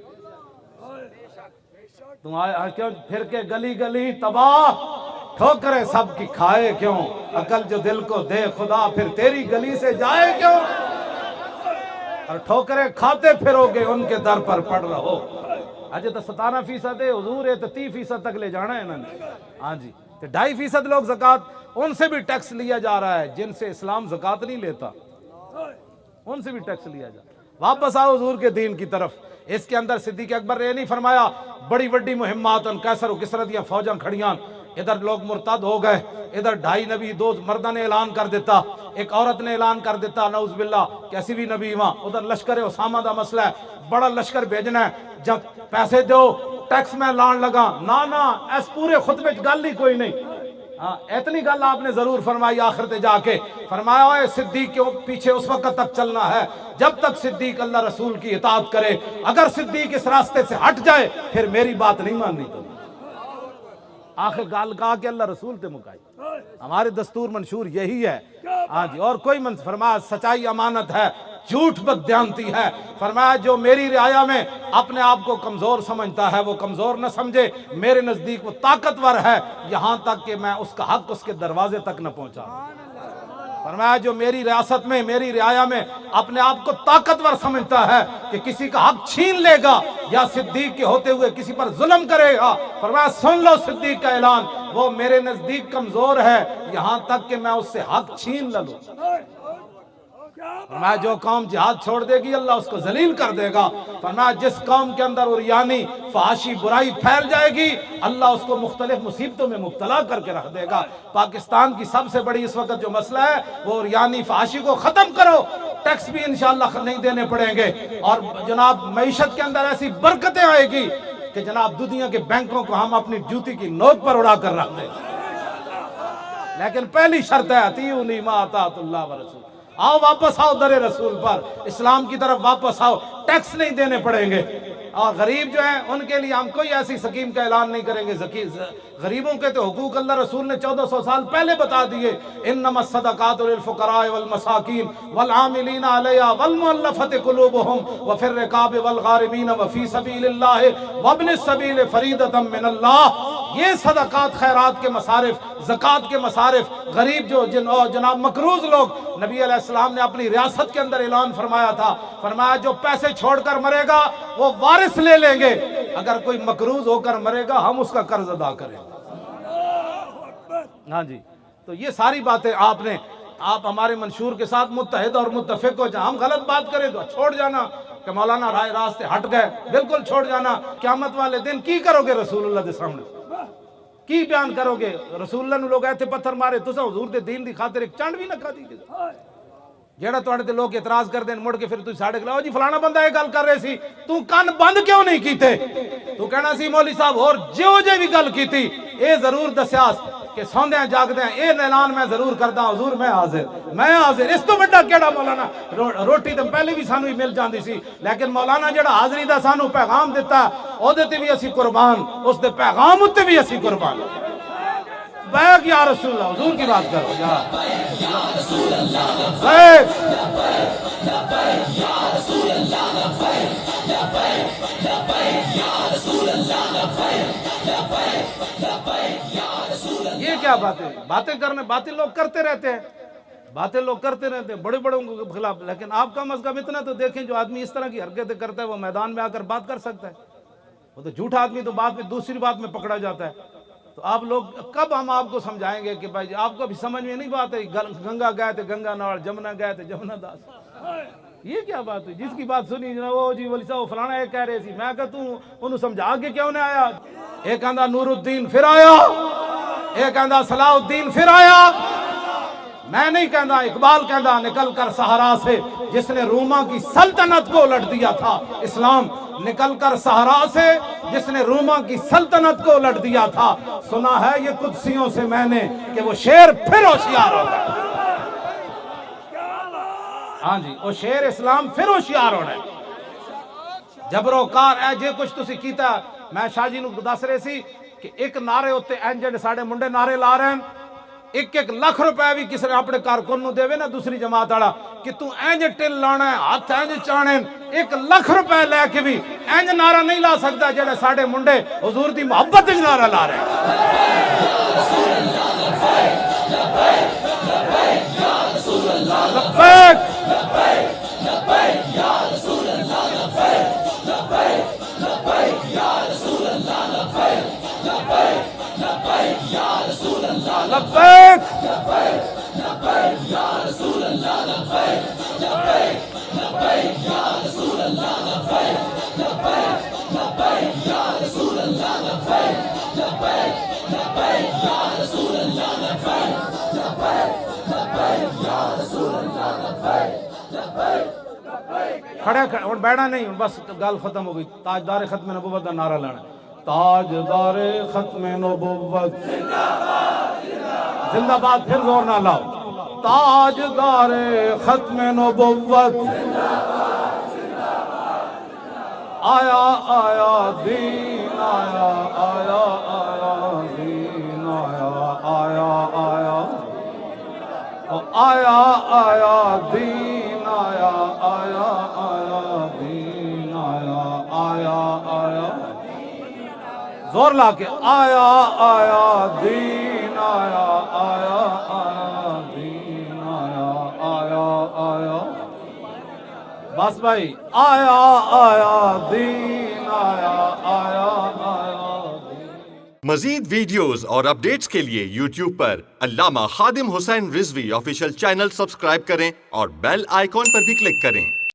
تم آئے کیوں پھر کے گلی گلی تباہ ٹھوکریں سب کی کھائے کیوں عقل جو دل کو دے خدا پھر تیری گلی سے جائے کیوں اور ٹھوکریں کھاتے پھرو گے ان کے در پر پڑ رہو اجے تو 17% ہے حضور ہے تو 30% تک لے جانا ہے انہوں نے ہاں جی تو 2.5% لوگ زکاة ان سے بھی ٹیکس لیا جا رہا ہے جن سے اسلام زکاة نہیں لیتا ان سے بھی ٹیکس لیا جا رہا ہے واپس آؤ حضور کے دین کی طرف اس کے اندر صدیق اکبر نے نہیں فرمایا بڑی بڑی مہمات کیسر و کسرہ دیاں فوجاں کھڑیاں ادھر لوگ مرتد ہو گئے ادھر 2.5 نبی 2 مردہ نے اعلان کر دیتا ایک عورت نے اعلان کر دیتا نعوذ باللہ کیسی بھی نبی وہاں ادھر لشکر اسامہ دا مسئلہ ہے بڑا لشکر بھیجنا ہے جب پیسے دو ٹیکس میں لان لگا نا اس پورے خطبے گل ہی کوئی نہیں اتنی گل آپ نے ضرور فرمائی آخر تے جا کے فرمایا ہوئے صدیق کے پیچھے اس وقت تک چلنا ہے جب تک صدیق اللہ رسول کی اطاعت کرے اگر صدیق اس راستے سے ہٹ جائے پھر میری بات نہیں ماننی تو آخر گال کہا کہ اللہ رسول تے مکائی ہمارے دستور منشور یہی ہے ہاں جی اور کوئی فرمایا سچائی امانت ہے جھوٹ بددیانتی ہے فرمایا جو میری رعایا میں اپنے آپ کو کمزور سمجھتا ہے وہ کمزور نہ سمجھے میرے نزدیک وہ طاقتور ہے یہاں تک کہ میں اس کا حق اس کے دروازے تک نہ پہنچا فرمایا جو میری ریاست میں میری رعایا میں اپنے آپ کو طاقتور سمجھتا ہے کہ کسی کا حق چھین لے گا یا صدیق کے ہوتے ہوئے کسی پر ظلم کرے گا فرمایا سن لو صدیق کا اعلان وہ میرے نزدیک کمزور ہے یہاں تک کہ میں اس سے حق چھین لوں فرمایا جو قوم جہاد چھوڑ دے گی اللہ اس کو ذلیل کر دے گا فرمایا جس قوم کے اندر عریانی فحاشی برائی پھیل جائے گی اللہ اس کو مختلف مصیبتوں میں مبتلا کر کے رکھ دے گا پاکستان کی سب سے بڑی اس وقت جو مسئلہ ہے وہ عریانی فحاشی کو ختم کرو ٹیکس بھی انشاءاللہ نہیں دینے پڑیں گے اور جناب معیشت کے اندر ایسی برکتیں آئے گی کہ جناب دنیا کے بینکوں کو ہم اپنی جوتی کی نوک پر اڑا کر رکھ دیں لیکن پہلی شرط ہے اطیعونی ما اطاعت اللہ ورسول آؤ واپس آؤ در رسول پر اسلام کی طرف واپس آؤ ٹیکس نہیں دینے پڑیں گے اور غریب جو ہیں ان کے لیے ہم کوئی ایسی سکیم کا اعلان نہیں کریں گے. غریبوں کے تو حقوق اللہ رسول نے 1400 سال پہلے بتا دیے. انما الصدقات للفقراء والمساکین والعاملین علیہا والمؤلفۃ قلوبہم وفی الرقاب والغارمین وفی سبیل اللہ وابن السبیل فریضۃ من اللہ. یہ صدقات خیرات کے مصارف، زکوٰۃ کے مصارف، غریب جو جناب مقروض لوگ، نبی علیہ السلام نے اپنی ریاست کے اندر اعلان فرمایا تھا، فرمایا جو پیسے چھوڑ کر مرے گا وہ وارث لے لیں گے، اگر کوئی مقروض ہو کر مرے گا ہم اس کا قرض ادا کریں گے. ہاں جی، تو یہ ساری باتیں آپ ہمارے منشور کے ساتھ متحد اور متفق ہو جائیں. ہم غلط بات کریں تو چھوڑ جانا کہ مولانا رائے راستے ہٹ گئے، بالکل چھوڑ جانا. قیامت والے دن کی کرو گے رسول اللہ دے سامنے؟ کی بیان کرو گے؟ رسول اللہ نے لوگ ایتھے پتھر مارے، تسا حضور دے دین دی خاطر ایک چنڈ بھی نہ کھا دی. جیڑا تواڈے تے لوگ اعتراض کر دین مڑ کے پھر تسی ساڈے کلاو جی فلانا بندہ یہ گل کر رہے سی، تو کن بند کیوں نہیں کیتے؟ تو کہنا سی مولوی صاحب اور جو جے بھی گل کیتی اے ضرور دسیاس کہ سوندیاں جاگدیاں اے اعلان میں ضرور کردا حضور میں حاضر. اس تو بڑا کیڑا مولانا؟ روٹی تو پہلے بھی سانو ہی مل جاندی سی، لیکن مولانا جڑا حاضری دا سانو پیغام دیتا او دے تے بھی اسی قربان، اس دے پیغام تے بھی اسی قربان. بیک یا رسول اللہ، حضور کی بات کرو یا رسول اللہ. یہ کیا باتیں لوگ کرتے رہتے ہیں، بڑے بڑوں کے خلاف. لیکن آپ کم از کم اتنا تو دیکھیں جو آدمی اس طرح کی حرکتیں کرتا ہے وہ میدان میں آ کر بات کر سکتا ہے. وہ تو جھوٹا آدمی تو بات میں دوسری بات میں پکڑا جاتا ہے. تو آپ لوگ کب ہم آپ کو سمجھائیں گے کہ بھائی آپ کو بھی سمجھ میں نہیں بات ہے گنگا گئے تھے گنگا نال، جمنا گئے تھے جمنا داس. یہ کیا بات ہوئی؟ جس کی بات سنی جناب وہ جی ولی صاحب فلانا یہ کہہ رہے سی، میں کہا تو انہوں سمجھا کے کیوں نہ آیا؟ ایک کہندا نور الدین پھر آیا، ایک کہندا صلاح الدین پھر آیا. میں نہیں کہندا، اقبال کہندا نکل کر صحرا سے جس نے روما کی سلطنت کو الٹ دیا تھا. اسلام نکل کر صحرا سے جس نے روما کی سلطنت کو الٹ دیا تھا. سنا ہے یہ قدسیوں سے میں نے کہ وہ شیر پھر ہوشیار ہو گئے. ہاں جی، وہ شیر اسلام پھر ہوشیار ہو رہا ہے. جبرو کار اے جے کچھ تسی کیتا. میں شاہ جی نو دس رہے سی کہ ایک نعرے ہوتے اینجنڈ ساڑھے منڈے نعرے لا رہے ہیں، 1-1 لاکھ روپے بھی کسی نے اپنے کارکن نو دے وے نا دوسری جماعت والا کہ تو اینج ٹل لانا ہے، ہاتھ اینج چانے، 1 لاکھ روپے لے کے بھی اینج نعرہ نہیں لا سکتا جڑے ساڑھے منڈے حضور دی محبت وچ نعرہ لا رہے لبیک کھڑے اور بیٹھا نہیں، بس گل ختم ہو گئی. تاجدار ختم نبوت کا نعرہ لانا. تاجدار ختم نبوت زندہ باد. پھر زور نہ لاؤ. تاجدار ختم نبوت آیا آیا دین آیا آیا آیا دین آیا آیا آیا آیا آیا دین آیا آیا آیا دین آیا آیا آیا. زور لا کے آیا آیا دین آیا آیا آیا دین آیا آیا آیا. بس بھائی آیا آیا دین آیا آیا آیا. مزید ویڈیوز اور اپڈیٹس کے لیے یوٹیوب پر علامہ Khadim Hussain Rizvi official channel subscribe کریں اور بیل آئیکن پر بھی کلک کریں.